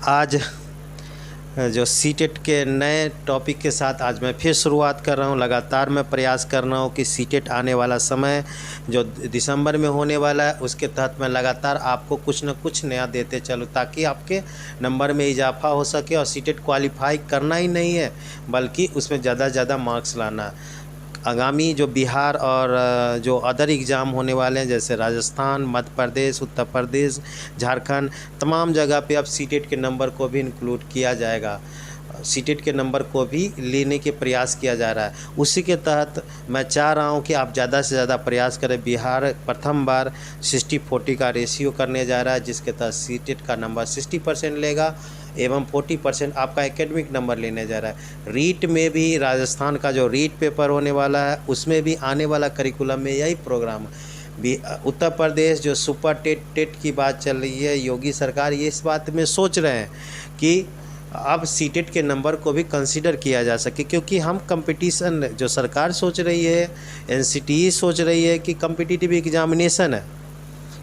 आज जो सीटेट के नए टॉपिक के साथ आज मैं फिर शुरुआत कर रहा हूं। लगातार मैं प्रयास कर रहा हूं कि सीटेट आने वाला समय जो दिसंबर में होने वाला है उसके तहत मैं लगातार आपको कुछ न कुछ नया देते चलूँ ताकि आपके नंबर में इजाफा हो सके और सीटेट क्वालिफाई करना ही नहीं है बल्कि उसमें ज़्यादा से ज़्यादा मार्क्स लाना। आगामी जो बिहार और जो अदर एग्ज़ाम होने वाले हैं जैसे राजस्थान, मध्य प्रदेश, उत्तर प्रदेश, झारखंड, तमाम जगह पे अब सीटेट के नंबर को भी इंक्लूड किया जाएगा। सीटेट के नंबर को भी लेने के प्रयास किया जा रहा है। उसी के तहत मैं चाह रहा हूं कि आप ज़्यादा से ज़्यादा प्रयास करें। बिहार प्रथम बार 60-40 का रेशियो करने जा रहा है जिसके तहत सीटेट का नंबर 60% लेगा एवं 40% आपका एकेडमिक नंबर लेने जा रहा है। रीट में भी राजस्थान का जो रीट पेपर होने वाला है उसमें भी आने वाला करिकुलम में यही प्रोग्राम भी। उत्तर प्रदेश जो सुपर टेट की बात चल रही है, योगी सरकार ये इस बात में सोच रहे हैं कि अब सीटेट के नंबर को भी कंसीडर किया जा सके, क्योंकि हम कंपटीशन जो सरकार सोच रही है, एनसीटीई सोच रही है कि कम्पिटिटिव एग्जामिनेशन है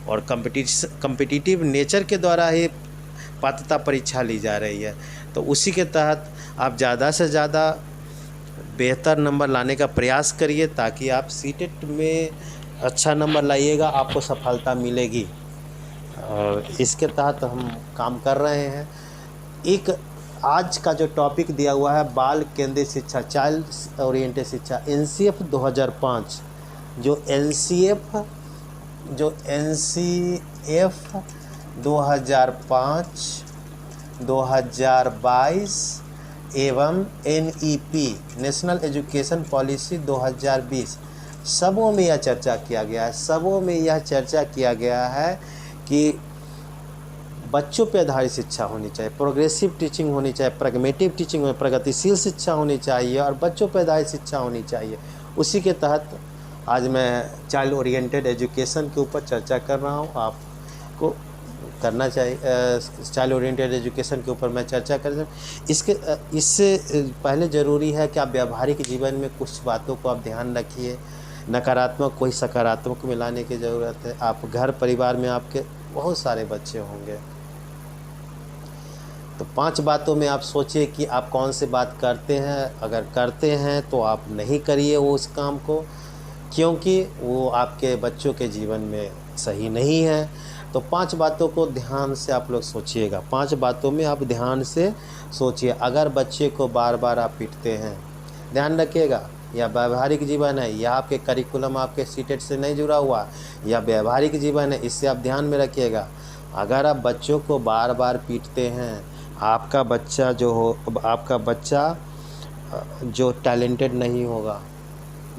और कम्पिटिटिव नेचर के द्वारा ही पात्रता परीक्षा ली जा रही है। तो उसी के तहत आप ज़्यादा से ज़्यादा बेहतर नंबर लाने का प्रयास करिए ताकि आप सीटेट में अच्छा नंबर लाइएगा, आपको सफलता मिलेगी। और इसके तहत हम काम कर रहे हैं। एक आज का जो टॉपिक दिया हुआ है बाल केंद्रित शिक्षा, चाइल्ड ओरिएंटेड शिक्षा, एनसीएफ 2005 जो एनसीएफ 2005, 2022 एवं एनईपी नेशनल एजुकेशन पॉलिसी 2020 सबों में यह चर्चा किया गया है। सबों में यह चर्चा किया गया है कि बच्चों पे आधारित शिक्षा होनी चाहिए, प्रोग्रेसिव टीचिंग होनी चाहिए, प्रैग्मेटिव टीचिंग में प्रगतिशील शिक्षा होनी चाहिए और बच्चों पे आधारित शिक्षा होनी चाहिए। उसी के तहत आज मैं चाइल्ड ओरिएंटेड एजुकेशन के ऊपर चर्चा कर रहा हूँ। आपको करना चाहिए चाइल्ड ओरिएंटेड एजुकेशन के ऊपर मैं चर्चा कर इससे पहले ज़रूरी है कि आप व्यावहारिक जीवन में कुछ बातों को आप ध्यान रखिए। नकारात्मक कोई सकारात्मक में लाने की ज़रूरत है। आप घर परिवार में आपके बहुत सारे बच्चे होंगे, तो 5 बातों में आप सोचिए कि आप कौन से बात करते हैं। अगर करते हैं तो आप नहीं करिए वो उस काम को, क्योंकि वो आपके बच्चों के जीवन में सही नहीं है। तो 5 बातों को ध्यान से आप लोग सोचिएगा। 5 बातों में आप ध्यान से सोचिए। अगर बच्चे को बार बार आप पीटते हैं, ध्यान रखिएगा, या व्यवहारिक जीवन है या आपके करिकुलम आपके सीटेट से नहीं जुड़ा हुआ या व्यवहारिक जीवन है, इससे आप ध्यान में रखिएगा। अगर आप बच्चों को बार बार पीटते हैं, आपका बच्चा जो टैलेंटेड नहीं होगा।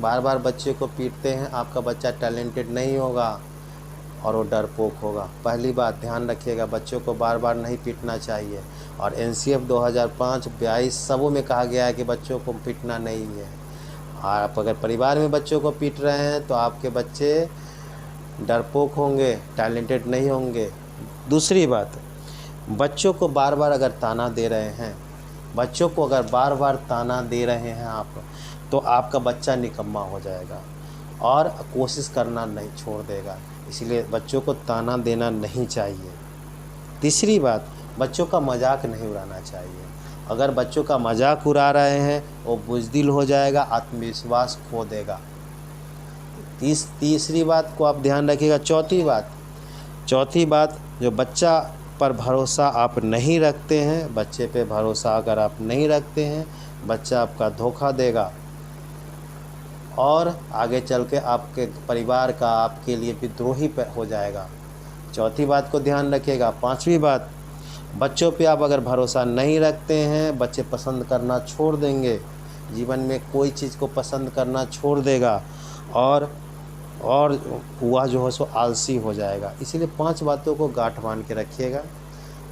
बार बार बच्चे को पीटते हैं, आपका बच्चा टैलेंटेड नहीं होगा और वो डरपोक होगा। पहली बात ध्यान रखिएगा, बच्चों को बार बार नहीं पीटना चाहिए। और एनसीएफ 2005-22 सबों में कहा गया है कि बच्चों को पीटना नहीं है। आप अगर परिवार में बच्चों को पीट रहे हैं तो आपके बच्चे डरपोक होंगे, टैलेंटेड नहीं होंगे। दूसरी बात, बच्चों को बार बार अगर ताना दे रहे हैं, बच्चों को अगर बार बार ताना दे रहे हैं आप, तो आपका बच्चा निकम्मा हो जाएगा और कोशिश करना नहीं छोड़ देगा। इसलिए बच्चों को ताना देना नहीं चाहिए। तीसरी बात, बच्चों का मजाक नहीं उड़ाना चाहिए। अगर बच्चों का मजाक उड़ा रहे हैं वो बुज़दिल हो जाएगा, आत्मविश्वास खो देगा। तीसरी बात को आप ध्यान रखिएगा। चौथी बात, जो बच्चा पर भरोसा आप नहीं रखते हैं, बच्चे पे भरोसा अगर आप नहीं रखते हैं, बच्चा आपका धोखा देगा और आगे चल के आपके परिवार का आपके लिए विद्रोही हो जाएगा। चौथी बात को ध्यान रखिएगा। 5वीं बात, बच्चों पे आप अगर भरोसा नहीं रखते हैं, बच्चे पसंद करना छोड़ देंगे, जीवन में कोई चीज़ को पसंद करना छोड़ देगा और वह जो है सो आलसी हो जाएगा। इसीलिए 5 बातों को गांठ बांध के रखिएगा।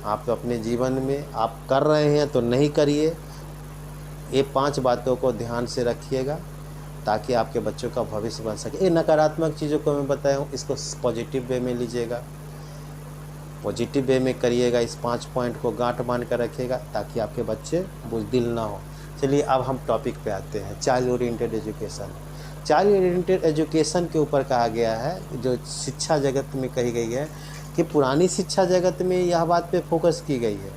आप तो अपने जीवन में आप कर रहे हैं तो नहीं करिए, ये 5 बातों को ध्यान से रखिएगा ताकि आपके बच्चों का भविष्य बन सके। ये नकारात्मक चीज़ों को मैं बताया हूँ, इसको पॉजिटिव वे में लीजिएगा, पॉजिटिव वे में करिएगा। इस 5 पॉइंट को गांठ बांध कर रखिएगा ताकि आपके बच्चे बुज़दिल ना हो। चलिए अब हम टॉपिक पे आते हैं, child oriented education. Child oriented education के ऊपर कहा गया है, जो शिक्षा जगत में कही गई है कि पुरानी शिक्षा जगत में यह बात पे फोकस की गई है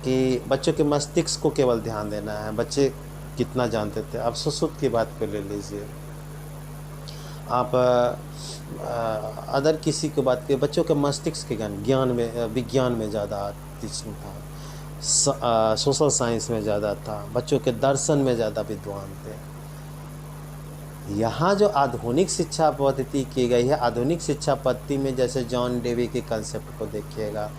कि बच्चों के मस्तिष्क को केवल ध्यान देना है, बच्चे कितना जानते थे। अब सुश्रुत की बात को ले लीजिए, आप अदर किसी को बात करिए, बच्चों के मस्तिष्क के ज्ञान में, विज्ञान में ज़्यादा तीक्ष्ण था, सोशल साइंस में ज़्यादा था, बच्चों के दर्शन में ज़्यादा विद्वान थे। यहाँ जो आधुनिक शिक्षा पद्धति की गई है, आधुनिक शिक्षा पद्धति में जैसे जॉन डेवी के कंसेप्ट को देखिएगा,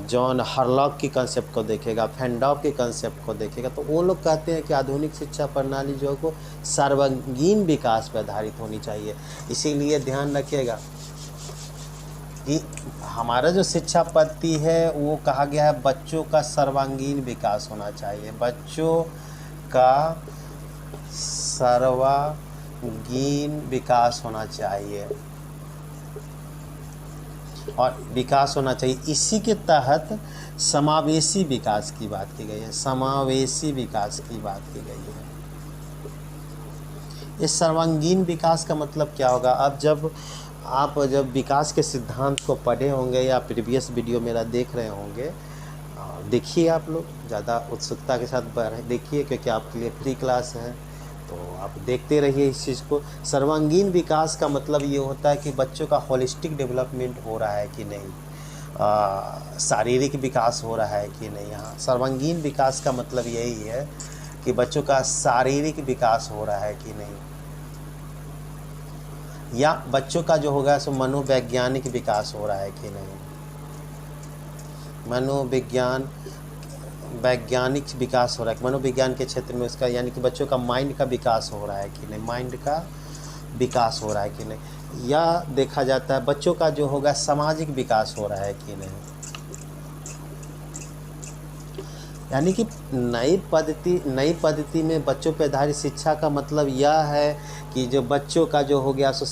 जॉन हरलॉक की कंसेप्ट को देखेगा, फैंडॉफ के कंसेप्ट को देखेगा, तो वो लोग कहते हैं कि आधुनिक शिक्षा प्रणाली जो है को सर्वांगीण विकास पर आधारित होनी चाहिए। इसीलिए ध्यान रखिएगा कि हमारा जो शिक्षा पद्धति है वो कहा गया है बच्चों का सर्वांगीण विकास होना चाहिए, बच्चों का सर्वांगीण विकास होना चाहिए और विकास होना चाहिए। इसी के तहत समावेशी विकास की बात की गई है, समावेशी विकास की बात की गई है। इस सर्वांगीण विकास का मतलब क्या होगा? अब जब आप विकास के सिद्धांत को पढ़े होंगे या प्रीवियस वीडियो मेरा देख रहे होंगे, देखिए आप लोग ज़्यादा उत्सुकता के साथ देखिए, क्योंकि आपके लिए फ्री क्लास है, तो आप देखते रहिए इस चीज़ को। सर्वांगीण विकास का मतलब ये होता है कि बच्चों का होलिस्टिक डेवलपमेंट हो रहा है कि नहीं, शारीरिक विकास हो रहा है कि नहीं। यहाँ सर्वांगीण विकास का मतलब यही है कि बच्चों का शारीरिक विकास हो रहा है कि नहीं, या बच्चों का जो होगा सो मनोवैज्ञानिक विकास हो रहा है कि नहीं, वैज्ञानिक विकास हो रहा है, मनोविज्ञान के क्षेत्र में उसका, यानी कि बच्चों का माइंड का विकास हो रहा है कि नहीं, माइंड का विकास हो रहा है कि नहीं, या देखा जाता है बच्चों का जो होगा सामाजिक विकास हो रहा है कि नहीं। यानी कि नई पद्धति में बच्चों पर आधारित शिक्षा का मतलब यह है कि जो बच्चों का जो हो गया सो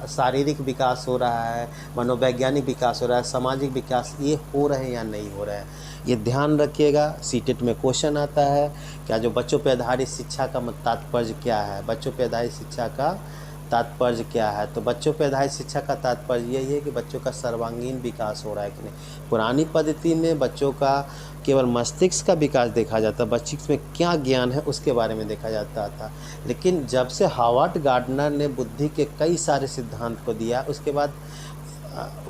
शारीरिक विकास हो रहा है, मनोवैज्ञानिक विकास हो रहा है, सामाजिक विकास ये हो रहे हैं या नहीं हो रहे हैं, ये ध्यान रखिएगा। सीटेट में क्वेश्चन आता है क्या जो बच्चों पर आधारित शिक्षा का तात्पर्य क्या है, बच्चों पर आधारित शिक्षा का तात्पर्य क्या है। तो बच्चों पर आधारित शिक्षा का तात्पर्य यही है कि बच्चों का सर्वांगीण विकास हो रहा है कि नहीं। पुरानी पद्धति में बच्चों का केवल मस्तिष्क का विकास देखा जाता, मस्तिष्क में क्या ज्ञान है उसके बारे में देखा जाता था। लेकिन जब से हावर्ड गार्डनर ने बुद्धि के कई सारे सिद्धांत को दिया, उसके बाद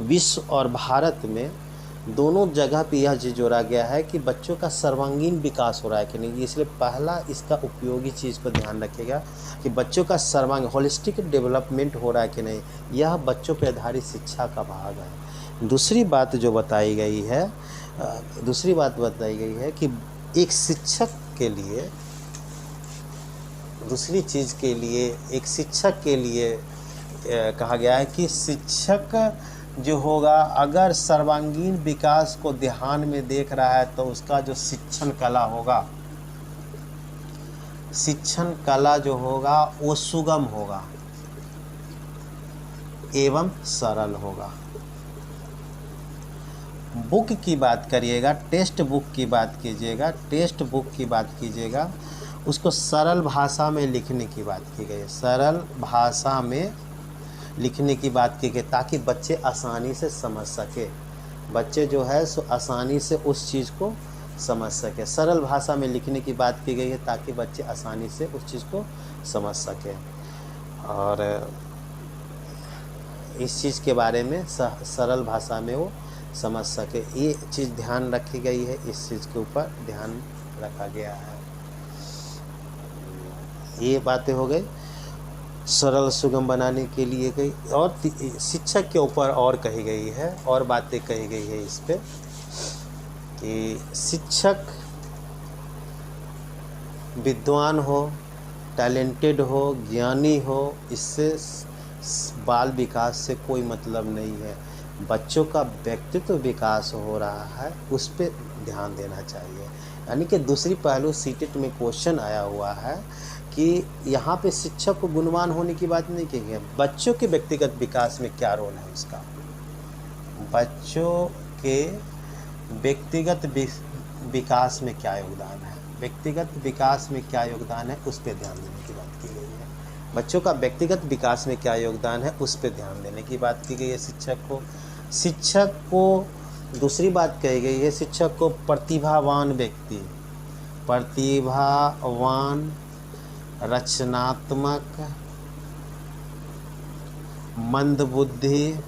विश्व और भारत में दोनों जगह पे यह चीज़ जोड़ा गया है कि बच्चों का सर्वांगीण विकास हो रहा है कि नहीं। इसलिए पहला इसका उपयोगी चीज़ को ध्यान रखिएगा कि बच्चों का होलिस्टिक डेवलपमेंट हो रहा है कि नहीं, यह बच्चों पर आधारित शिक्षा का भाग है। दूसरी बात बताई गई है कि एक शिक्षक के लिए, दूसरी चीज़ के लिए, एक शिक्षक के लिए कहा गया है कि शिक्षक जो होगा अगर सर्वांगीण विकास को ध्यान में देख रहा है तो उसका जो शिक्षण कला होगा, शिक्षण कला जो होगा वो सुगम होगा एवं सरल होगा। बुक की बात करिएगा, टेक्स्ट बुक की बात कीजिएगा, उसको सरल भाषा में लिखने की बात की गई है, सरल भाषा में लिखने की बात की गई ताकि बच्चे आसानी से समझ सके, बच्चे जो है सो आसानी से उस चीज़ को समझ सके। सरल भाषा में लिखने की बात की गई है ताकि बच्चे आसानी से उस चीज़ को समझ सके, और इस चीज़ के बारे में सरल भाषा में वो समझ सके, ये चीज़ ध्यान रखी गई है, इस चीज़ के ऊपर ध्यान रखा गया है। ये बातें हो गई सरल सुगम बनाने के लिए गई, और शिक्षक के ऊपर और कही गई है, और बातें कही गई है इस पे कि शिक्षक विद्वान हो, टैलेंटेड हो, ज्ञानी हो, इससे बाल विकास से कोई मतलब नहीं है। बच्चों का व्यक्तित्व विकास हो रहा है उस पर ध्यान देना चाहिए। यानी कि दूसरी पहलू सीटेट में क्वेश्चन आया हुआ है कि यहाँ पे शिक्षक को गुणवान होने की बात नहीं की है, बच्चों के व्यक्तिगत विकास में क्या रोल है उसका, बच्चों के व्यक्तिगत विकास में क्या योगदान है, व्यक्तिगत विकास में क्या योगदान है उस पर ध्यान देने की बात की गई है। बच्चों का व्यक्तिगत विकास में क्या योगदान है उस पर ध्यान देने की बात की गई है। शिक्षक को दूसरी बात कही गई है शिक्षक को प्रतिभावान व्यक्ति, प्रतिभावान, रचनात्मक, मंदबुद्धि,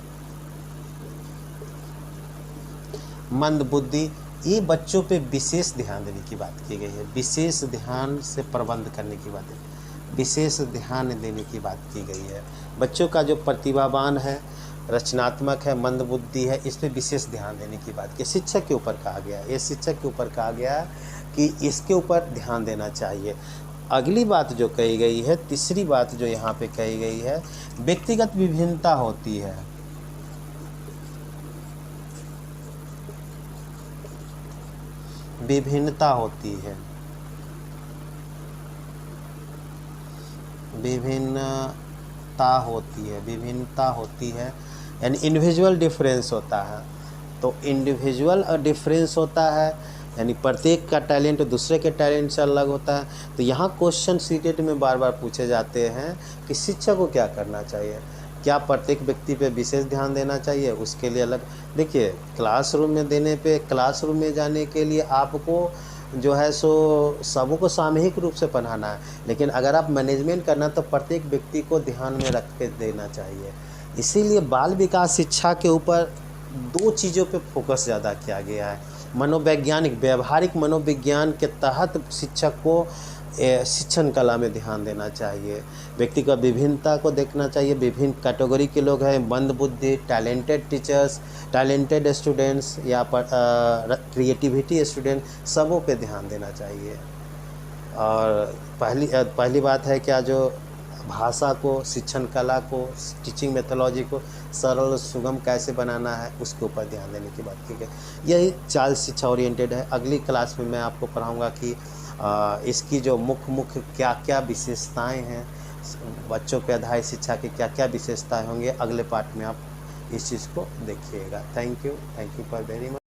ये बच्चों पे विशेष ध्यान देने की बात की गई है। विशेष ध्यान से प्रबंध करने की बात है, विशेष ध्यान देने की बात की गई है। बच्चों का जो प्रतिभावान है, रचनात्मक है, मंदबुद्धि है, इस पे विशेष ध्यान देने की बात की शिक्षक के ऊपर कहा गया। ये शिक्षक के ऊपर कहा गया कि इसके ऊपर ध्यान देना चाहिए। अगली बात जो कही गई है, तीसरी बात जो यहाँ पे कही गई है, व्यक्तिगत विभिन्नता होती है। विभिन्नता होती है, विभिन्नता होती है, यानी इंडिविजुअल डिफरेंस होता है। तो इंडिविजुअल डिफरेंस होता है, यानी प्रत्येक का टैलेंट दूसरे के टैलेंट से अलग होता है। तो यहाँ क्वेश्चन सीटेट में बार बार पूछे जाते हैं कि शिक्षक को क्या करना चाहिए, क्या प्रत्येक व्यक्ति पे विशेष ध्यान देना चाहिए, उसके लिए अलग। देखिए, क्लासरूम में देने पे, क्लासरूम में जाने के लिए आपको जो है सो सबको सामूहिक रूप से पढ़ाना है, लेकिन अगर आप मैनेजमेंट करना तो प्रत्येक व्यक्ति को ध्यान में रख के देना चाहिए। इसीलिए बाल विकास शिक्षा के ऊपर दो चीज़ों पे फोकस ज़्यादा किया गया है। मनोवैज्ञानिक, व्यवहारिक मनोविज्ञान के तहत शिक्षक को शिक्षण कला में ध्यान देना चाहिए। व्यक्ति का विभिन्नता को देखना चाहिए, विभिन्न कैटेगरी के लोग हैं, मंदबुद्धि, टैलेंटेड टीचर्स, टैलेंटेड स्टूडेंट्स या क्रिएटिविटी स्टूडेंट, सबों पे ध्यान देना चाहिए। और पहली बात है क्या, जो भाषा को, शिक्षण कला को, टीचिंग मेथोलॉजी को सरल सुगम कैसे बनाना है, उसके ऊपर ध्यान देने की बात की गई। यही चाइल्ड शिक्षा ओरिएंटेड है। अगली क्लास में मैं आपको पढ़ाऊंगा कि इसकी जो मुख्य क्या क्या विशेषताएं हैं, बच्चों पे आधारित शिक्षा की क्या क्या विशेषताएं होंगी। अगले पार्ट में आप इस चीज़ को देखिएगा। Thank you for very much.